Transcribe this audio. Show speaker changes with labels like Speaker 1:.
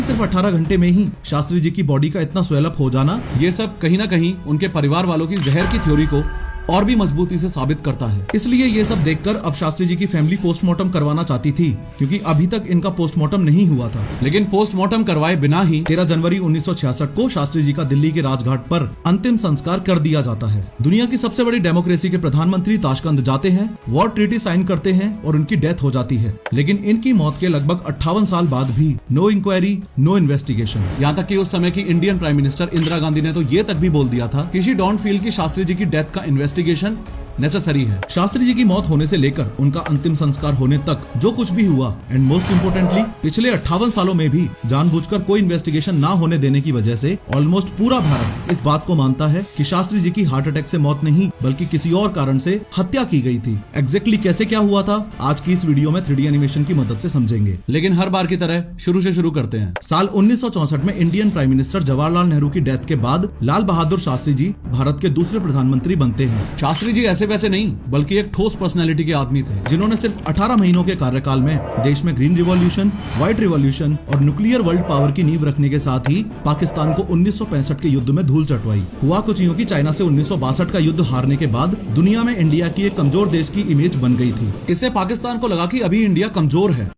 Speaker 1: सिर्फ 18 घंटे में ही शास्त्री जी की बॉडी का इतना स्वेलअप हो जाना, ये सब कहीं ना कहीं उनके परिवार वालों की जहर की थ्योरी को और भी मजबूती से साबित करता है। इसलिए ये सब देखकर अब शास्त्री जी की फैमिली पोस्टमार्टम करवाना चाहती थी, क्योंकि अभी तक इनका पोस्टमार्टम नहीं हुआ था। लेकिन पोस्टमार्टम करवाए बिना ही 13 जनवरी 1966 को शास्त्री जी का दिल्ली के राजघाट पर अंतिम संस्कार कर दिया जाता है। दुनिया की सबसे बड़ी डेमोक्रेसी के प्रधानमंत्री ताशकंद जाते हैं, वॉर ट्रीटी साइन करते हैं और उनकी डेथ हो जाती है। लेकिन इनकी मौत के लगभग 58 साल बाद भी नो इंक्वायरी, नो इन्वेस्टिगेशन। यहाँ तक कि उस समय की Indian prime minister Indira Gandhi ने तो ये तक भी बोल दिया था कि शी डोंट फील कि शास्त्री जी की डेथ का इन्वेस्टिगेशन नेसेसरी है। शास्त्री जी की मौत होने से लेकर उनका अंतिम संस्कार होने तक जो कुछ भी हुआ, एंड मोस्ट इम्पोर्टेंटली पिछले 58 सालों में भी जानबूझकर कोई इन्वेस्टिगेशन ना होने देने की वजह से ऑलमोस्ट पूरा भारत इस बात को मानता है कि शास्त्री जी की हार्ट अटैक से मौत नहीं बल्कि किसी और कारण से हत्या की गई थी। एग्जैक्टली कैसे क्या हुआ था आज की इस वीडियो में 3D एनिमेशन की मदद से समझेंगे। लेकिन हर बार की तरह शुरू से शुरू करते हैं। साल 1964 में Indian prime minister Jawaharlal Nehru की डेथ के बाद लाल बहादुर शास्त्री जी भारत के दूसरे प्रधानमंत्री बनते हैं। शास्त्री जी ऐसे वैसे नहीं बल्कि एक ठोस पर्सनैलिटी के आदमी थे, जिन्होंने सिर्फ 18 महीनों के कार्यकाल में देश में ग्रीन रिवॉल्यूशन, व्हाइट रिवॉल्यूशन और न्यूक्लियर वर्ल्ड पावर की नींव रखने के साथ ही पाकिस्तान को 1965 के युद्ध में धूल चटवाई। हुआ कुछ यूं कि चाइना से 1962 का युद्ध हारने के बाद दुनिया में इंडिया की एक कमजोर देश की इमेज बन गई थी। इससे पाकिस्तान को लगा कि अभी इंडिया कमजोर है